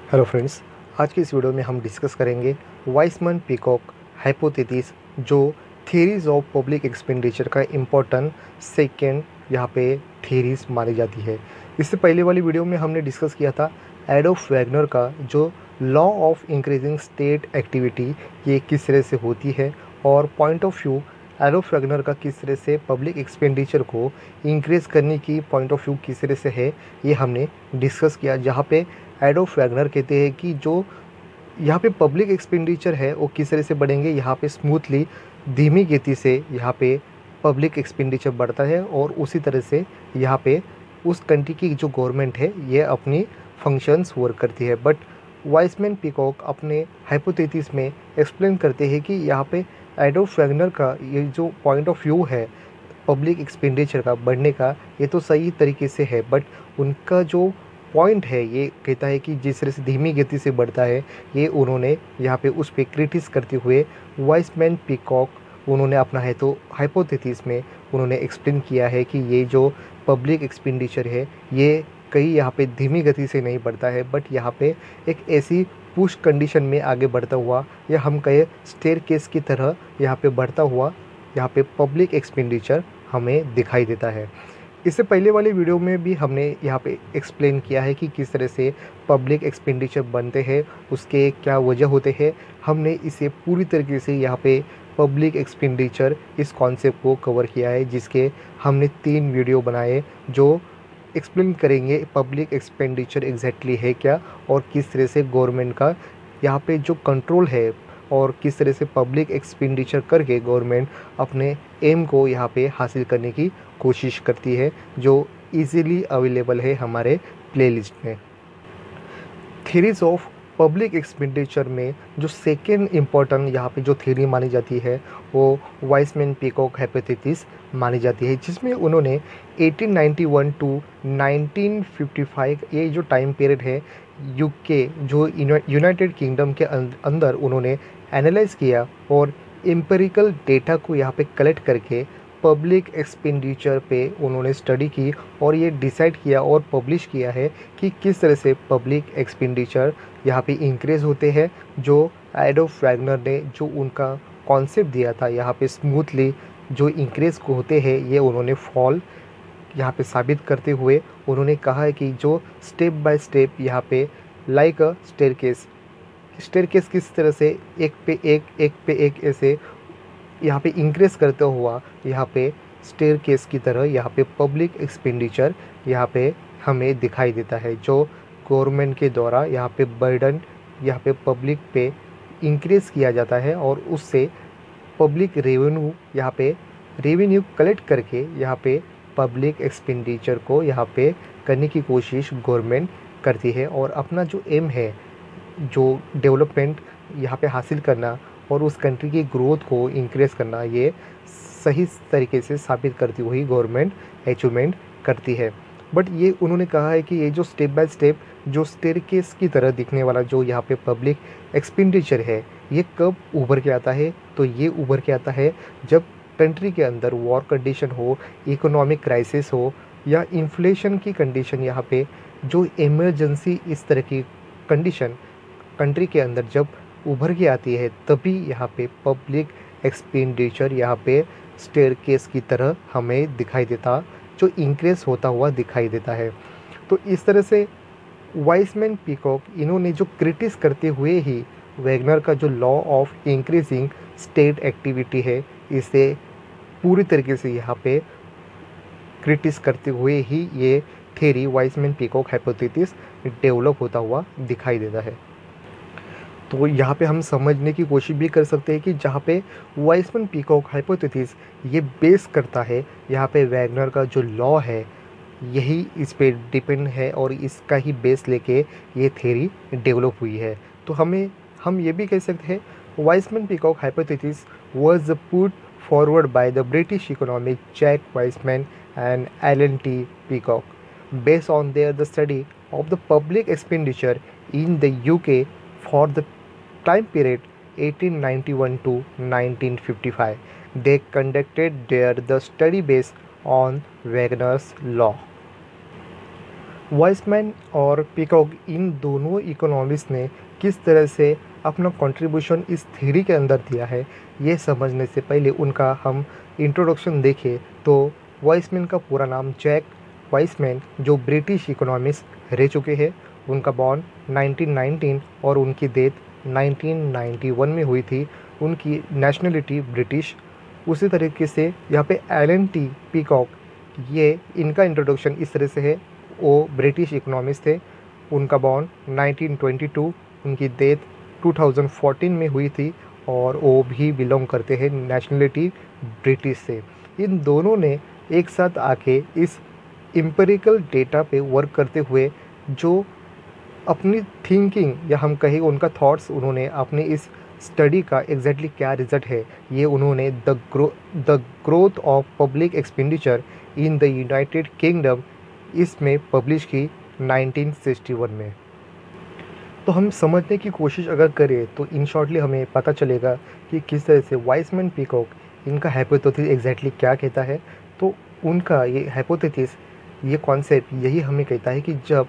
Hello friends, आज की इस वीडियो में हम डिस्कस करेंगे वाइसमन-पीकॉक हाइपोथेसिस जो थ्योरीज ऑफ पब्लिक एक्सपेंडिचर का इम्पोर्टेंट सेकेंड यहाँ पे थ्योरीज मानी जाती है। इससे पहले वाली वीडियो में हमने डिस्कस किया था एडोल्फ वैगनर का जो law of increasing state activity ये किस तरह से होती है और point of view Adolf Wagner का किस तरह से पब्लिक एक्सपेंडिचर को इंक्रीज़ करने की पॉइंट ऑफ व्यू किस तरह से है ये हमने डिस्कस किया। जहाँ पे एडोल्फ वैगनर कहते हैं कि जो यहाँ पे पब्लिक एक्सपेंडिचर है वो किस तरह से बढ़ेंगे, यहाँ पे स्मूथली धीमी गति से यहाँ पे पब्लिक एक्सपेंडिचर बढ़ता है और उसी तरह से यहाँ पे उस कंट्री की जो गवर्नमेंट है ये अपनी फंक्शंस वर्क करती है। बट वाइसमैन-पीकॉक अपने हाइपोथेसिस में एक्सप्लेन करते हैं कि यहाँ पे एडोल्फ वैगनर का ये जो पॉइंट ऑफ व्यू है पब्लिक एक्सपेंडिचर का बढ़ने का, ये तो सही तरीके से है, बट उनका जो पॉइंट है ये कहता है कि जिस तरह से धीमी गति से बढ़ता है, ये उन्होंने यहाँ पे उस पे क्रिटिस करते हुए वाइसमैन-पीकॉक उन्होंने अपना है तो हाइपोथेसिस में उन्होंने एक्सप्लेन किया है कि ये जो पब्लिक एक्सपेंडिचर है ये कहीं यहाँ पे धीमी गति से नहीं बढ़ता है, बट यहाँ पे एक ऐसी पुश कंडीशन में आगे बढ़ता हुआ या हम कहें स्टेयरकेस की तरह यहाँ पे बढ़ता हुआ यहाँ पे पब्लिक एक्सपेंडिचर हमें दिखाई देता है। इससे पहले वाले वीडियो में भी हमने यहाँ पे एक्सप्लेन किया है कि किस तरह से पब्लिक एक्सपेंडिचर बनते हैं, उसके क्या वजह होते हैं। हमने इसे पूरी तरीके से यहाँ पे पब्लिक एक्सपेंडिचर इस कॉन्सेप्ट को कवर किया है, जिसके हमने 3 वीडियो बनाए जो एक्सप्लेन करेंगे पब्लिक एक्सपेंडिचर एग्जैक्टली है क्या और किस तरह से गवर्नमेंट का यहाँ पे जो कंट्रोल है और किस तरह से पब्लिक एक्सपेंडिचर करके गवर्नमेंट अपने एम को यहाँ पे हासिल करने की कोशिश करती है, जो इजीली अवेलेबल है हमारे प्लेलिस्ट में। थ्योरीज ऑफ पब्लिक एक्सपेंडिचर में जो सेकेंड इम्पोर्टेंट यहाँ पे जो थ्योरी मानी जाती है वो वाइसमैन-पीकॉक हाइपोथेसिस मानी जाती है, जिसमें उन्होंने 1891 टू 1955 ये जो टाइम पीरियड है यूके जो यूनाइटेड किंगडम के अंदर उन्होंने एनालाइज किया और एम्पिरिकल डेटा को यहाँ पे कलेक्ट करके पब्लिक एक्सपेंडिचर पे उन्होंने स्टडी की और ये डिसाइड किया और पब्लिश किया है कि किस तरह से पब्लिक एक्सपेंडिचर यहाँ पे इंक्रीज़ होते हैं। जो एडोल्फ वैगनर ने जो उनका कॉन्सेप्ट दिया था यहाँ पे स्मूथली जो इंक्रीज़ होते हैं ये उन्होंने फॉल यहाँ पे साबित करते हुए उन्होंने कहा है कि जो स्टेप बाय स्टेप यहाँ पे लाइक अ स्टेयरकेस किस तरह से एक पे एक ऐसे यहाँ पे इंक्रीज़ करते हुआ यहाँ पे स्टेयरकेस की तरह यहाँ पे पब्लिक एक्सपेंडिचर यहाँ पे हमें दिखाई देता है, जो गवर्नमेंट के द्वारा यहाँ पे बर्डन यहाँ पे पब्लिक पे इंक्रीज़ किया जाता है और उससे पब्लिक रेवेन्यू कलेक्ट करके यहाँ पे पब्लिक एक्सपेंडिचर को यहाँ पे करने की कोशिश गवर्नमेंट करती है और अपना जो एम है जो डेवलपमेंट यहाँ पे हासिल करना और उस कंट्री की ग्रोथ को इंक्रीज़ करना, ये सही तरीके से साबित करती हुई गवर्नमेंट अचीवमेंट करती है। बट ये उन्होंने कहा है कि ये जो स्टेप बाय स्टेप जो स्टेयरकेस की तरह दिखने वाला जो यहाँ पे पब्लिक एक्सपेंडिचर है ये कब उभर के आता है, तो ये उभर के आता है जब कंट्री के अंदर वॉर कंडीशन हो, इकोनॉमिक क्राइसिस हो या इन्फ्लेशन की कंडीशन, यहाँ पे जो इमरजेंसी इस तरह की कंडीशन कंट्री के अंदर जब उभर के आती है तभी यहाँ पे पब्लिक एक्सपेंडिचर यहाँ पे स्टेयरकेस की तरह हमें दिखाई देता, जो इंक्रीज़ होता हुआ दिखाई देता है। तो इस तरह से वाइसमैन-पीकॉक इन्होंने जो क्रिटिस करते हुए ही वैगनर का जो law of increasing state activity है इसे पूरी तरीके से यहाँ पे क्रिटिस करते हुए ही ये थ्योरी वाइसमैन-पीकॉक हाइपोथेसिस डेवलप होता हुआ दिखाई देता है। तो यहाँ पे हम समझने की कोशिश भी कर सकते हैं कि जहाँ पे वाइसमैन-पीकॉक हाइपोथेसिस ये बेस करता है, यहाँ पे वैगनर का जो लॉ है यही इस पे डिपेंड है और इसका ही बेस लेके ये थ्योरी डेवलप हुई है। तो हम ये भी कह सकते हैं Wiseman Peacock hypothesis was put forward by the British economic Jack Wiseman and Alan T Peacock based on their the study of the public expenditure in the UK for the time period 1891 to 1955. They conducted the study based on Wagner's law. Wiseman और peacock इन दोनों economist ने किस तरह से अपना contribution इस theory के अंदर दिया है, ये समझने से पहले उनका हम इंट्रोडक्शन देखें तो वाइसमैन का पूरा नाम जैक वाइसमैन, जो ब्रिटिश इकोनॉमिस्ट रह चुके हैं। उनका बॉर्न 1919 और उनकी डेथ 1991 में हुई थी। उनकी नेशनलिटी ब्रिटिश। उसी तरीके से यहाँ पे एलन टी पीकॉक, ये इनका इंट्रोडक्शन इस तरह से है। वो ब्रिटिश इकोनॉमिस्ट थे। उनका बॉर्न 1922, उनकी डेथ 2014 में हुई थी और वो भी बिलोंग करते हैं नेशनलिटी ब्रिटिश से। इन दोनों ने एक साथ आके इस एम्पिरिकल डेटा पे वर्क करते हुए जो अपनी थिंकिंग या हम कहें उनका थॉट्स, उन्होंने अपने इस स्टडी का एग्जैक्टली क्या रिजल्ट है ये उन्होंने the growth of public expenditure in the United kingdom इसमें पब्लिश की 1961 में। तो हम समझने की कोशिश अगर करें तो इन शॉर्टली हमें पता चलेगा कि किस तरह से वाइसमैन पीकॉक इनका हाइपोथेसिस एग्जैक्टली क्या कहता है। तो उनका ये हाइपोथेसिस, ये कॉन्सेप्ट यही हमें कहता है कि जब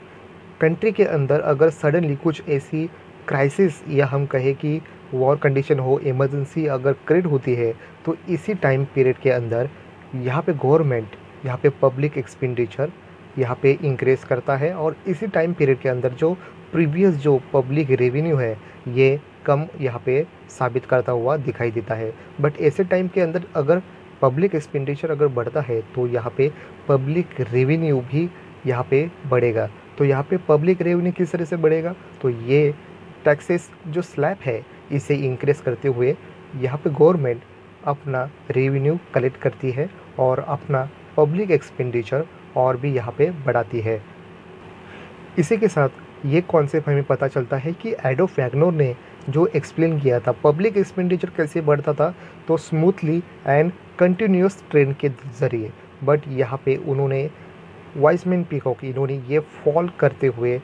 कंट्री के अंदर अगर सडनली कुछ ऐसी क्राइसिस या हम कहें कि वॉर कंडीशन हो, इमरजेंसी अगर क्रिएट होती है, तो इसी टाइम पीरियड के अंदर यहाँ पे गवर्नमेंट यहाँ पे पब्लिक एक्सपेंडिचर यहाँ पे इंक्रीज करता है और इसी टाइम पीरियड के अंदर जो प्रीवियस जो पब्लिक रेवेन्यू है ये कम यहाँ पे साबित करता हुआ दिखाई देता है। बट ऐसे टाइम के अंदर अगर पब्लिक एक्सपेंडिचर अगर बढ़ता है तो यहाँ पे पब्लिक रेवेन्यू भी यहाँ पे बढ़ेगा। तो यहाँ पे पब्लिक रेवेन्यू किस तरह से बढ़ेगा, तो ये टैक्सेस जो स्लैब है इसे इंक्रीज करते हुए यहाँ पे गवर्नमेंट अपना रेवेन्यू कलेक्ट करती है और अपना पब्लिक एक्सपेंडिचर और भी यहाँ पे बढ़ाती है। इसी के साथ ये कॉन्सेप्ट हमें पता चलता है कि एडोल्फ वैगनर ने जो एक्सप्लेन किया था पब्लिक एक्सपेंडिचर कैसे बढ़ता था, तो स्मूथली एंड कंटिन्यूस ट्रेंड के ज़रिए। बट यहाँ पे उन्होंने वाइसमैन पीकॉक इन्होंने ये फॉल करते हुए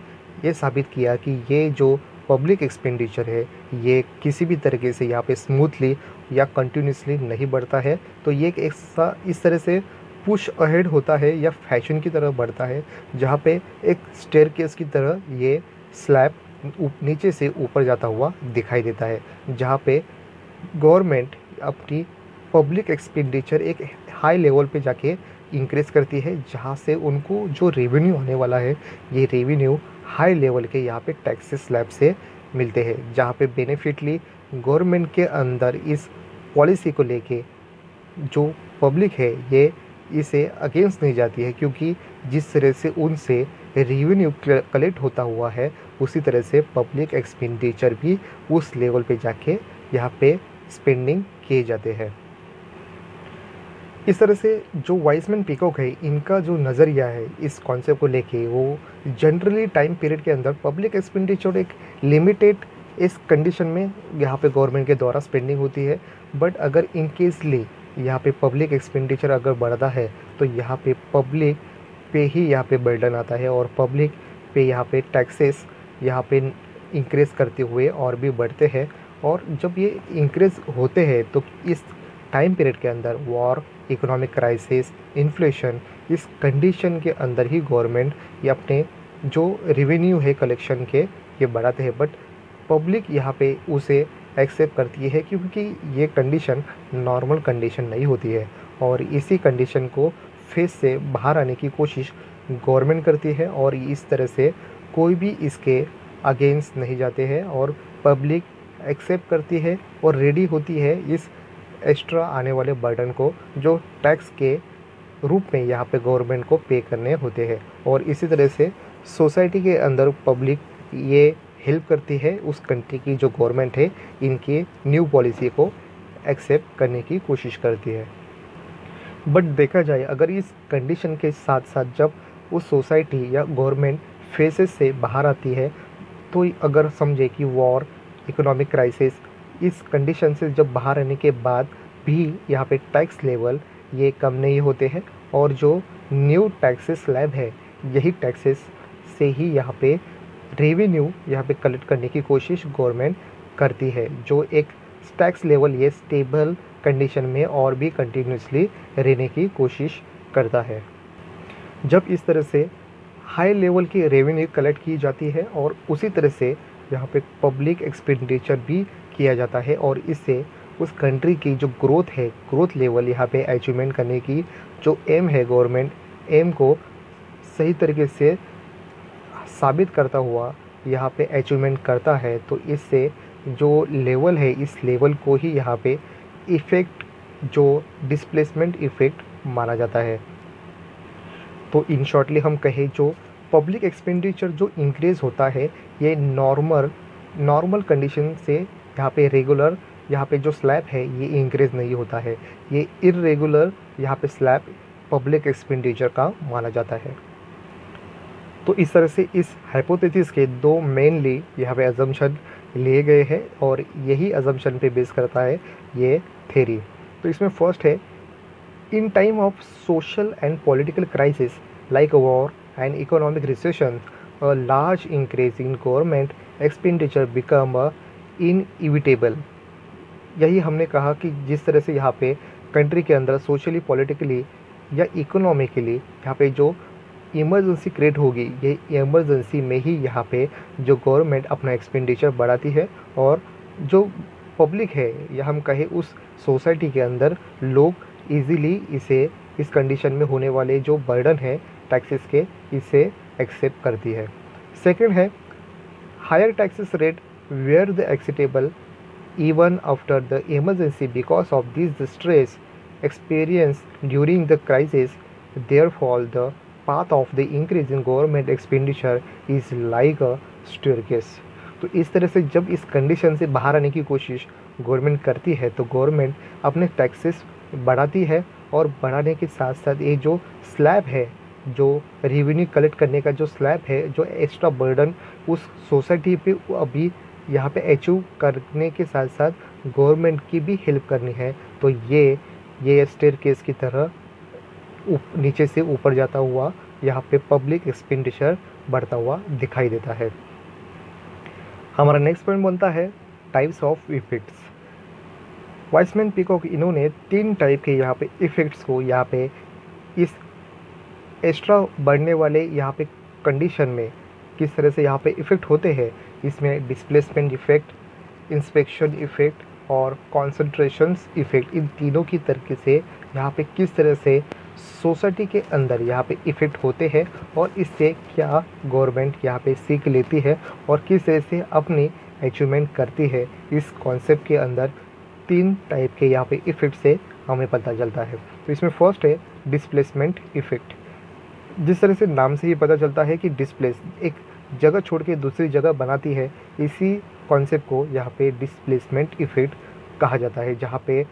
ये साबित किया कि ये जो पब्लिक एक्सपेंडिचर है ये किसी भी तरीके से यहाँ पे स्मूथली या कंटिन्यूसली नहीं बढ़ता है। तो ये एक ऐसा इस तरह से पुश अहेड होता है या फैशन की तरह बढ़ता है, जहाँ पे एक स्टेयरकेस की तरह ये स्लैब नीचे से ऊपर जाता हुआ दिखाई देता है, जहाँ पे गवर्नमेंट अपनी पब्लिक एक्सपेंडिचर एक हाई लेवल पे जाके इंक्रीज करती है, जहाँ से उनको जो रेवेन्यू आने वाला है ये रेवेन्यू हाई लेवल के यहाँ पे टैक्सेस स्लैब से मिलते हैं, जहाँ पे बेनिफिटली गवर्नमेंट के अंदर इस पॉलिसी को लेके जो पब्लिक है ये इसे अगेंस्ट नहीं जाती है, क्योंकि जिस तरह से उनसे रेवेन्यू कलेक्ट होता हुआ है उसी तरह से पब्लिक एक्सपेंडिचर भी उस लेवल पे जाके यहाँ पे स्पेंडिंग किए जाते हैं। इस तरह से जो वाइसमैन पीकॉक है इनका जो नज़रिया है इस कॉन्सेप्ट को लेके, वो जनरली टाइम पीरियड के अंदर पब्लिक एक्सपेंडिचर एक लिमिटेड इस कंडीशन में यहाँ पे गवर्नमेंट के द्वारा स्पेंडिंग होती है। बट अगर इन केसली यहाँ पे पब्लिक एक्सपेंडिचर अगर बढ़ता है तो यहाँ पे पब्लिक पे ही यहाँ पे बर्डन आता है और पब्लिक पे यहाँ पे टैक्सेस यहाँ पे इंक्रीज करते हुए और भी बढ़ते हैं। और जब ये इंक्रीज होते हैं तो इस टाइम पीरियड के अंदर वॉर, इकोनॉमिक क्राइसिस, इन्फ्लेशन, इस कंडीशन के अंदर ही गवर्नमेंट ये अपने जो रेवेन्यू है कलेक्शन के ये बढ़ाते हैं। बट पब्लिक यहाँ पे उसे एक्सेप्ट करती है, क्योंकि ये कंडीशन नॉर्मल कंडीशन नहीं होती है और इसी कंडीशन को फेस से बाहर आने की कोशिश गवर्नमेंट करती है और इस तरह से कोई भी इसके अगेंस्ट नहीं जाते हैं और पब्लिक एक्सेप्ट करती है और रेडी होती है इस एक्स्ट्रा आने वाले बर्डन को जो टैक्स के रूप में यहाँ पे गवर्नमेंट को पे करने होते हैं। और इसी तरह से सोसाइटी के अंदर पब्लिक ये हेल्प करती है उस कंट्री की जो गवर्नमेंट है इनकी न्यू पॉलिसी को एक्सेप्ट करने की कोशिश करती है। बट देखा जाए अगर इस कंडीशन के साथ साथ जब उस सोसाइटी या गवर्नमेंट फेसेस से बाहर आती है, तो अगर समझे कि वॉर, इकोनॉमिक क्राइसिस, इस कंडीशन से जब बाहर आने के बाद भी यहाँ पे टैक्स लेवल ये कम नहीं होते हैं और जो न्यू टैक्सेस स्लैब है यही टैक्सेस से ही यहाँ पे रेवेन्यू यहाँ पे कलेक्ट करने की कोशिश गवर्नमेंट करती है, जो एक टैक्स लेवल ये स्टेबल कंडीशन में और भी कंटिन्यूसली रहने की कोशिश करता है। जब इस तरह से हाई लेवल की रेवेन्यू कलेक्ट की जाती है और उसी तरह से यहाँ पे पब्लिक एक्सपेंडिचर भी किया जाता है और इससे उस कंट्री की जो ग्रोथ है, ग्रोथ लेवल यहाँ पे अचीवमेंट करने की जो एम है, गवर्नमेंट एम को सही तरीके से साबित करता हुआ यहाँ पे अचीवमेंट करता है। तो इससे जो लेवल है, इस लेवल को ही यहाँ पे इफ़ेक्ट, जो डिस्प्लेसमेंट इफ़ेक्ट माना जाता है। तो इन शॉर्टली हम कहें, जो पब्लिक एक्सपेंडिचर जो इंक्रीज़ होता है, ये नॉर्मल कंडीशन से यहाँ पे रेगुलर, यहाँ पे जो स्लैब है ये इंक्रीज़ नहीं होता है, ये इरेगुलर यहाँ पे स्लैब पब्लिक एक्सपेंडिचर का माना जाता है। तो इस तरह से इस हाइपोथेसिस के दो मेनली यहाँ पे अजम्पशन लिए गए हैं और यही अजम्पशन पे बेस करता है ये थ्योरी। तो इसमें फर्स्ट है, in time of social and political crisis like war and economic recession, a large increase in government expenditure become inevitable। यही हमने कहा कि जिस तरह से यहाँ पे कंट्री के अंदर सोशली, पॉलिटिकली या इकोनॉमिकली यहाँ पे जो इमरजेंसी क्रिएट होगी, ये इमरजेंसी में ही यहाँ पे जो गवर्नमेंट अपना एक्सपेंडिचर बढ़ाती है और जो पब्लिक है या हम कहें उस सोसाइटी के अंदर लोग इजीली इस कंडीशन में होने वाले जो बर्डन है टैक्सेस के, इसे एक्सेप्ट करती है। सेकंड है, higher taxes rate where the acceptable even after the emergency because of this stress experience during the crisis, therefore the path of the increase in government expenditure is like a staircase. तो इस तरह से जब इस condition से बाहर आने की कोशिश गवर्नमेंट करती है तो गवर्नमेंट अपने टैक्सेस बढ़ाती है और बढ़ाने के साथ साथ ये जो स्लैब है, जो रेवेन्यू कलेक्ट करने का जो स्लैब है, जो एक्स्ट्रा बर्डन उस सोसाइटी पे अभी यहाँ पे अचीव करने के साथ साथ गवर्नमेंट की भी हेल्प करनी है। तो ये स्टेयरकेस की तरह नीचे से ऊपर जाता हुआ यहाँ पे पब्लिक एक्सपेंडिचर बढ़ता हुआ दिखाई देता है। हमारा नेक्स्ट पॉइंट बनता है types of effects. Wiseman peacock इन्होंने 3 टाइप के यहाँ पे इफ़ेक्ट्स को यहाँ पे इस एक्स्ट्रा बढ़ने वाले यहाँ पे कंडीशन में किस तरह से यहाँ पे इफ़ेक्ट होते हैं, इसमें डिस्प्लेसमेंट इफ़ेक्ट, इंस्पेक्शन इफ़ेक्ट और कॉन्सेंट्रेशंस इफ़ेक्ट, इन तीनों की तरीके से यहाँ पे किस तरह से सोसाइटी के अंदर यहाँ पे इफ़ेक्ट होते हैं और इससे क्या गवर्नमेंट यहाँ पे सीख लेती है और किस तरह से अपनी अचीवमेंट करती है। इस कॉन्सेप्ट के अंदर 3 टाइप के यहाँ पे इफ़ेक्ट से हमें पता चलता है। तो इसमें फर्स्ट है डिस्प्लेसमेंट इफ़ेक्ट। जिस तरह से नाम से ही पता चलता है कि डिस्प्लेस, एक जगह छोड़ के दूसरी जगह बनाती है, इसी कॉन्सेप्ट को यहाँ पे डिस्प्लेसमेंट इफ़ेक्ट कहा जाता है। जहाँ पे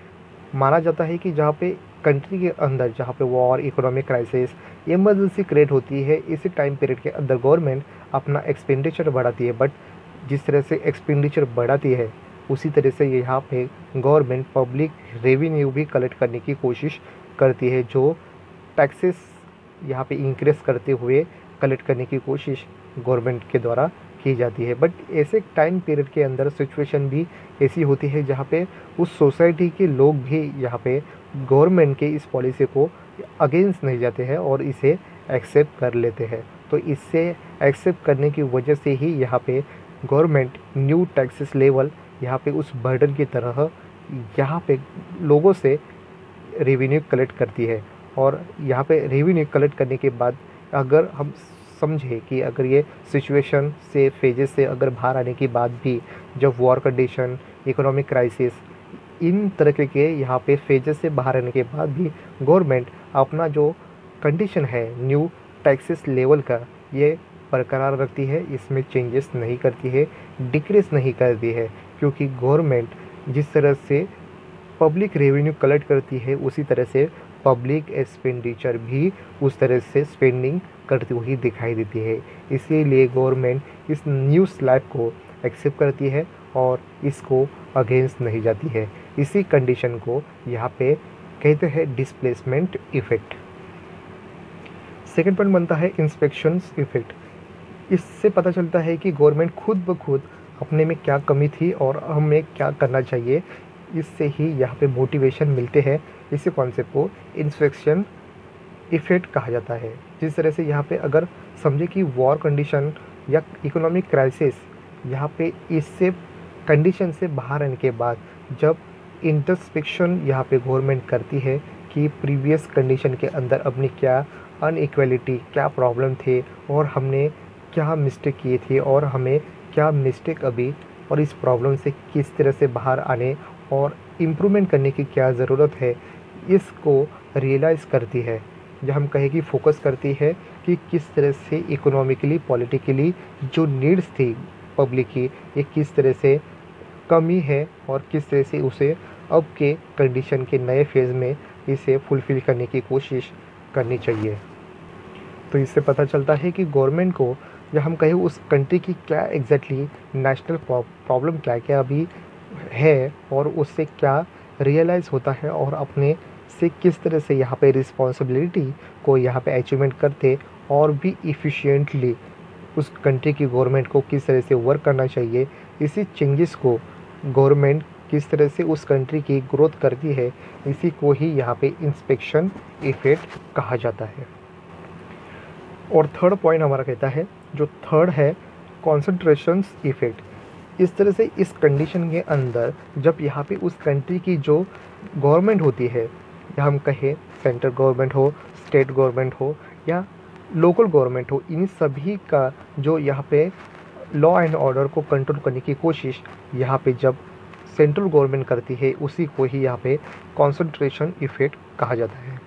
माना जाता है कि जहाँ पे कंट्री के अंदर जहाँ पे war, economic crisis, emergency create होती है, इसी टाइम पीरियड के अंदर गवर्नमेंट अपना एक्सपेंडिचर बढ़ाती है। बट जिस तरह से एक्सपेंडिचर बढ़ाती है उसी तरह से यहाँ पे गवर्नमेंट पब्लिक रेवेन्यू भी कलेक्ट करने की कोशिश करती है, जो टैक्सेस यहाँ पे इंक्रीज करते हुए कलेक्ट करने की कोशिश गवर्नमेंट के द्वारा की जाती है। बट ऐसे टाइम पीरियड के अंदर सिचुएशन भी ऐसी होती है जहाँ पे उस सोसाइटी के लोग भी यहाँ पे गवर्नमेंट के इस पॉलिसी को अगेंस्ट नहीं जाते हैं और इसे एक्सेप्ट कर लेते हैं। तो इससे एक्सेप्ट करने की वजह से ही यहाँ पे गवर्नमेंट न्यू टैक्सेस लेवल यहाँ पे उस बर्डन की तरह यहाँ पे लोगों से रेवेन्यू कलेक्ट करती है। और यहाँ पे रेवेन्यू कलेक्ट करने के बाद अगर हम समझे कि अगर ये सिचुएशन से, फेजेस से अगर बाहर आने के बाद भी, जब वॉर कंडीशन, इकोनॉमिक क्राइसिस, इन तरह के यहाँ पे फेजेस से बाहर आने के बाद भी गवर्नमेंट अपना जो कंडीशन है न्यू टैक्सेस लेवल का, ये बरकरार रखती है, इसमें चेंजेस नहीं करती है, डिक्रीज नहीं करती है। क्योंकि गवर्नमेंट जिस तरह से पब्लिक रेवेन्यू कलेक्ट करती है उसी तरह से पब्लिक एक्सपेंडिचर भी उस तरह से स्पेंडिंग करती हुई दिखाई देती है। इसीलिए गवर्नमेंट इस न्यू स्लैब को एक्सेप्ट करती है और इसको अगेंस्ट नहीं जाती है। इसी कंडीशन को यहाँ पे कहते हैं डिस्प्लेसमेंट इफ़ेक्ट। सेकेंड पॉइंट बनता है इंस्पेक्शंस इफ़ेक्ट। इससे पता चलता है कि गवर्नमेंट खुद ब खुद अपने में क्या कमी थी और हमें क्या करना चाहिए, इससे ही यहाँ पे मोटिवेशन मिलते हैं। इसी कॉन्सेप्ट को इंस्पेक्शन इफ़ेक्ट कहा जाता है। जिस तरह से यहाँ पे अगर समझे कि वॉर कंडीशन या इकोनॉमिक क्राइसिस, यहाँ पे इससे कंडीशन से बाहर आने के बाद जब इंट्रोस्पेक्शन यहाँ पे गवर्नमेंट करती है कि प्रीवियस कंडीशन के अंदर अपनी क्या अनइक्वालिटी, क्या प्रॉब्लम थे और हमने क्या मिस्टेक किए थे और हमें क्या मिस्टेक अभी और इस प्रॉब्लम से किस तरह से बाहर आने और इम्प्रूवमेंट करने की क्या ज़रूरत है, इसको रियलाइज़ करती है। जब हम कहें कि फोकस करती है कि किस तरह से इकोनॉमिकली, पॉलिटिकली जो नीड्स थी पब्लिक की, ये किस तरह से कमी है और किस तरह से उसे अब के कंडीशन के नए फेज़ में इसे फुलफ़िल करने की कोशिश करनी चाहिए। तो इससे पता चलता है कि गवर्नमेंट को, जब हम कहें उस कंट्री की क्या एग्जैक्टली नेशनल प्रॉब्लम क्या क्या अभी है और उससे क्या रियलाइज़ होता है और अपने से किस तरह से यहाँ पे रिस्पॉन्सिबिलिटी को यहाँ पे अचीवमेंट करते और भी इफ़िशिएंटली उस कंट्री की गवर्नमेंट को किस तरह से वर्क करना चाहिए, इसी चेंजेस को गवर्नमेंट किस तरह से उस कंट्री की ग्रोथ करती है, इसी को ही यहाँ पे इंस्पेक्शन इफ़ेक्ट कहा जाता है। और थर्ड पॉइंट हमारा कहता है, जो थर्ड है कॉन्सेंट्रेशंस इफ़ेक्ट। इस तरह से इस कंडीशन के अंदर जब यहाँ पे उस कंट्री की जो गवर्नमेंट होती है, या हम कहें सेंट्रल गवर्नमेंट हो, स्टेट गवर्नमेंट हो या लोकल गवर्नमेंट हो, इन सभी का जो यहाँ पे लॉ एंड ऑर्डर को कंट्रोल करने की कोशिश यहाँ पे जब सेंट्रल गवर्नमेंट करती है, उसी को ही यहाँ पे कॉन्सेंट्रेशन इफ़ेक्ट कहा जाता है।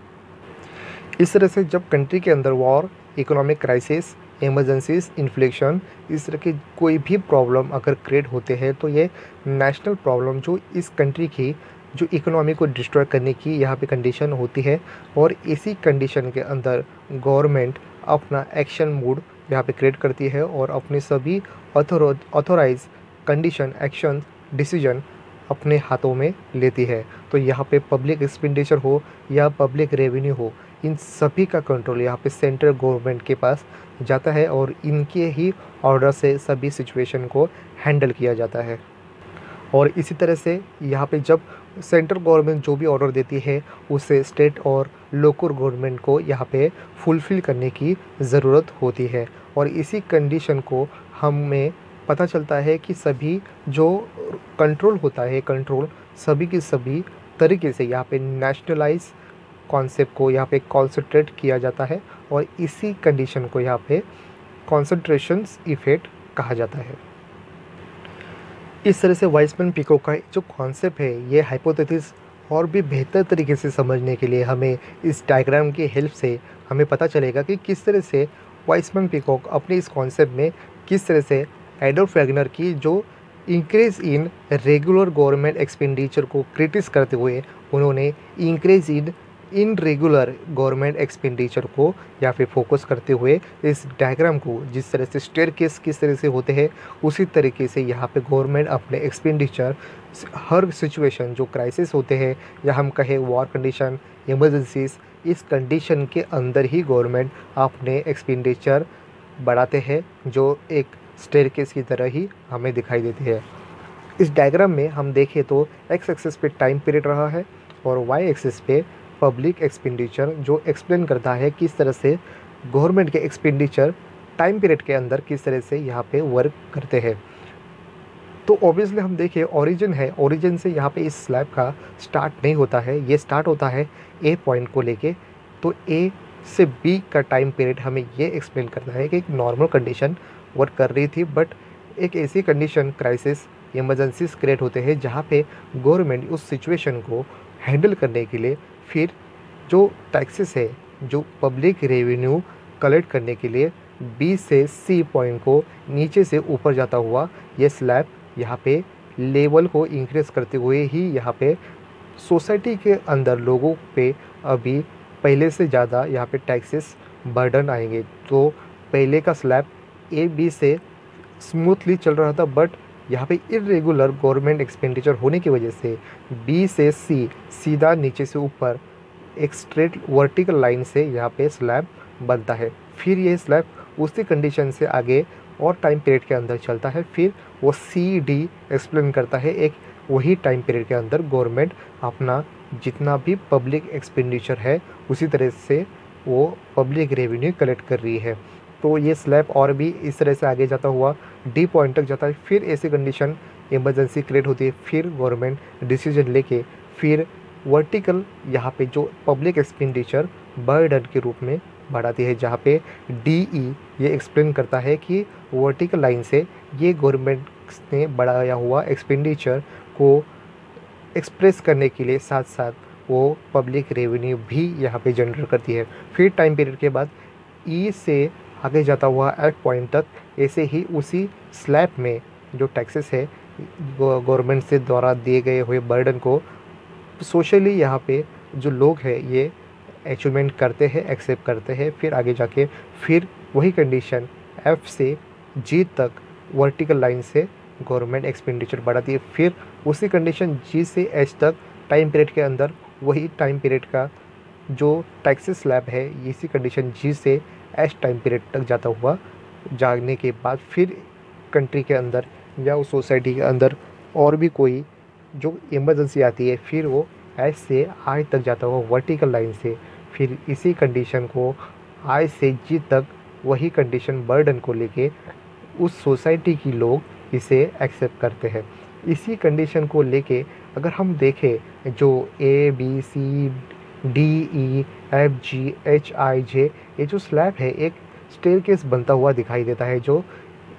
इस तरह से जब कंट्री के अंदर war, economic crisis, emergencies, inflation, इस तरह के कोई भी प्रॉब्लम अगर क्रिएट होते हैं, तो ये नेशनल प्रॉब्लम जो इस कंट्री की जो इकोनॉमी को डिस्ट्रॉय करने की यहाँ पे कंडीशन होती है, और इसी कंडीशन के अंदर गवर्नमेंट अपना एक्शन मूड यहाँ पे क्रिएट करती है और अपने सभी ऑथोराइज कंडीशन, एक्शन, डिसीजन अपने हाथों में लेती है। तो यहाँ पे पब्लिक एक्सपेंडिचर हो या पब्लिक रेवेन्यू हो, इन सभी का कंट्रोल यहाँ पे सेंट्रल गवर्नमेंट के पास जाता है और इनके ही ऑर्डर से सभी सिचुएशन को हैंडल किया जाता है। और इसी तरह से यहाँ पे जब सेंट्रल गवर्नमेंट जो भी ऑर्डर देती है, उसे स्टेट और लोकल गवर्नमेंट को यहाँ पे फुलफ़िल करने की ज़रूरत होती है। और इसी कंडीशन को हमें पता चलता है कि सभी जो कंट्रोल होता है, कंट्रोल सभी की सभी तरीके से यहाँ पे नेशनलाइज कॉन्सेप्ट को यहाँ पे कॉन्सेंट्रेट किया जाता है और इसी कंडीशन को यहाँ पे कॉन्सेंट्रेशंस इफ़ेक्ट कहा जाता है। इस तरह से वाइसमैन-पिकोट का जो कॉन्सेप्ट है, ये हाइपोथेसिस और भी बेहतर तरीके से समझने के लिए हमें इस डायग्राम की हेल्प से हमें पता चलेगा कि किस तरह से वाइसमैन-पिकोट अपने इस कॉन्सेप्ट में किस तरह से एडोल्फ वैगनर की जो increase in regular government expenditure को क्रिटिस करते हुए उन्होंने increase in irregular government expenditure को या फिर फोकस करते हुए इस डायग्राम को, जिस तरह से स्टेयरकेस किस तरह से होते हैं, उसी तरीके से यहाँ पे गवर्नमेंट अपने एक्सपेंडिचर हर सिचुएशन जो क्राइसिस होते हैं या हम कहें वॉर कंडीशन, इमरजेंसीज, इस कंडीशन के अंदर ही गवर्नमेंट अपने एक्सपेंडिचर बढ़ाते हैं, जो एक स्टेयरकेस की तरह ही हमें दिखाई देती है। इस डायग्राम में हम देखें तो एक्स एक्सिस पे टाइम पीरियड रहा है और वाई एक्सिस पे पब्लिक एक्सपेंडिचर, जो एक्सप्लेन करता है किस तरह से गवर्नमेंट के एक्सपेंडिचर टाइम पीरियड के अंदर किस तरह से यहाँ पे वर्क करते हैं। तो ऑब्वियसली हम देखें ओरिजिन है, ओरिजिन से यहाँ पे इस स्लैब का स्टार्ट नहीं होता है, ये स्टार्ट होता है ए पॉइंट को लेके। तो ए से बी का टाइम पीरियड हमें ये एक्सप्लेन करना है कि एक नॉर्मल कंडीशन वर्क कर रही थी, बट एक ऐसी कंडीशन, क्राइसिस, इमरजेंसीज क्रिएट होते हैं जहाँ पे गवर्नमेंट उस सिचुएशन को हैंडल करने के लिए फिर जो टैक्सेस है, जो पब्लिक रेवेन्यू कलेक्ट करने के लिए बी से सी पॉइंट को नीचे से ऊपर जाता हुआ ये स्लैब यहाँ पे लेवल को इंक्रीज़ करते हुए ही यहाँ पे सोसाइटी के अंदर लोगों पे अभी पहले से ज़्यादा यहाँ पे टैक्सेस बर्डन आएंगे। तो पहले का स्लैब ए बी से स्मूथली चल रहा था, बट यहाँ पे इरेगुलर गवर्नमेंट एक्सपेंडिचर होने की वजह से बी से सी सीधा नीचे से ऊपर एक स्ट्रेट वर्टिकल लाइन से यहाँ पे स्लैब बनता है। फिर ये स्लैब उसी कंडीशन से आगे और टाइम पीरियड के अंदर चलता है, फिर वो सी डी एक्सप्लेन करता है एक वही टाइम पीरियड के अंदर गवर्नमेंट अपना जितना भी पब्लिक एक्सपेंडिचर है उसी तरह से वो पब्लिक रेवेन्यू कलेक्ट कर रही है। तो ये स्लैब और भी इस तरह से आगे जाता हुआ डी पॉइंट तक जाता है। फिर ऐसी कंडीशन इमरजेंसी क्रिएट होती है, फिर गवर्नमेंट डिसीजन लेके फिर वर्टिकल यहाँ पे जो पब्लिक एक्सपेंडिचर बर्डन के रूप में बढ़ाती है, जहाँ पे DE ये एक्सप्लेन करता है कि वर्टिकल लाइन से ये गवर्नमेंट ने बढ़ाया हुआ एक्सपेंडिचर को एक्सप्रेस करने के लिए साथ साथ वो पब्लिक रेवेन्यू भी यहाँ पे जनरेट करती है। फिर टाइम पीरियड के बाद E से आगे जाता हुआ F पॉइंट तक ऐसे ही उसी स्लैब में जो टैक्सेस है गवर्नमेंट से द्वारा दिए गए हुए बर्डन को सोशली यहाँ पे जो लोग हैं ये अचीवमेंट करते हैं, एक्सेप्ट करते हैं। फिर आगे जाके फिर वही कंडीशन F से G तक वर्टिकल लाइन से गवर्नमेंट एक्सपेंडिचर बढ़ाती है। फिर उसी कंडीशन G से H तक टाइम पीरियड के अंदर वही टाइम पीरियड का जो टैक्सेस स्लैब है इसी कंडीशन G से H टाइम पीरियड तक जाता हुआ जाने के बाद फिर कंट्री के अंदर या उस सोसाइटी के अंदर और भी कोई जो इमरजेंसी आती है फिर वो H से I तक जाता हुआ वर्टिकल लाइन से फिर इसी कंडीशन को I से G तक वही कंडीशन बर्डन को लेके उस सोसाइटी की लोग इसे एक्सेप्ट करते हैं। इसी कंडीशन को लेके अगर हम देखें जो A B C D E F G H I J ये जो स्लैब है एक स्टेयरकेस बनता हुआ दिखाई देता है, जो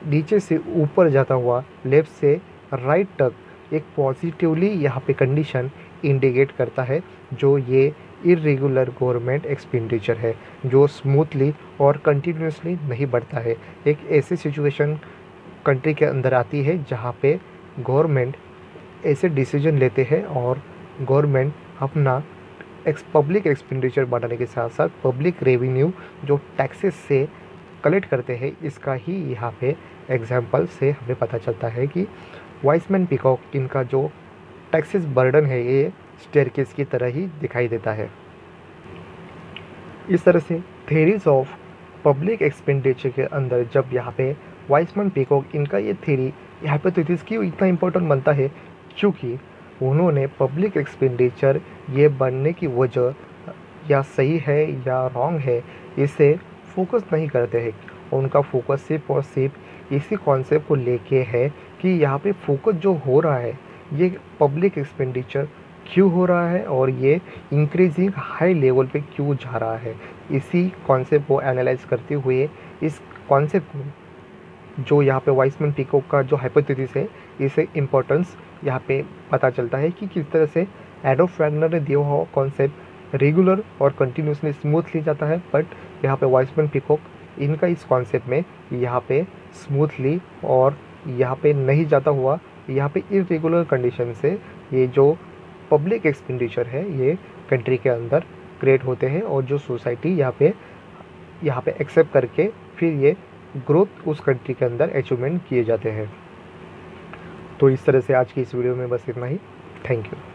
नीचे से ऊपर जाता हुआ लेफ़्ट से राइट तक एक पॉजिटिवली यहाँ पे कंडीशन इंडिकेट करता है, जो ये इरेगुलर गवर्नमेंट एक्सपेंडिचर है जो स्मूथली और कंटिन्यूसली नहीं बढ़ता है। एक ऐसी सिचुएशन कंट्री के अंदर आती है जहाँ पे गवर्नमेंट ऐसे डिसीजन लेते हैं और गवर्नमेंट अपना पब्लिक एक्सपेंडिचर बढ़ाने के साथ साथ पब्लिक रेवेन्यू जो टैक्सेस से कलेक्ट करते हैं इसका ही यहाँ पे एग्जांपल से हमें पता चलता है कि वाइसमैन पीकॉक इनका जो टैक्सेस बर्डन है ये स्टेयरकेस की तरह ही दिखाई देता है। इस तरह से थेरीज ऑफ पब्लिक एक्सपेंडिचर के अंदर जब यहाँ पे वाइसमैन पीकॉक इनका ये थेरी हाइपोथेसिस क्यों इतना इम्पोर्टेंट बनता है, क्योंकि उन्होंने पब्लिक एक्सपेंडिचर ये बढ़ने की वजह या सही है या रॉन्ग है इसे फोकस नहीं करते हैं। उनका फोकस सिर्फ और सिर्फ इसी कॉन्सेप्ट को लेके है कि यहाँ पे फोकस जो हो रहा है ये पब्लिक एक्सपेंडिचर क्यों हो रहा है और ये इंक्रीजिंग हाई लेवल पे क्यों जा रहा है। इसी कॉन्सेप्ट को एनालाइज करते हुए इस कॉन्सेप्ट में जो यहाँ पे वाइसमैन पीकॉक का जो हाइपोथेसिस है इसे इम्पोर्टेंस यहाँ पे पता चलता है कि किस तरह से एडोल्फ वैगनर ने दिया हुआ कॉन्सेप्ट रेगुलर और कंटिन्यूसली स्मूथली जाता है, बट यहाँ पे वाइसमैन पीकॉक इनका इस कॉन्सेप्ट में यहाँ पे स्मूथली और यहाँ पे नहीं जाता हुआ यहाँ पे इरेगुलर कंडीशन से ये जो पब्लिक एक्सपेंडिचर है ये कंट्री के अंदर क्रिएट होते हैं और जो सोसाइटी यहाँ पे एक्सेप्ट करके फिर ये ग्रोथ उस कंट्री के अंदर अचीवमेंट किए जाते हैं। तो इस तरह से आज की इस वीडियो में बस इतना ही। Thank you.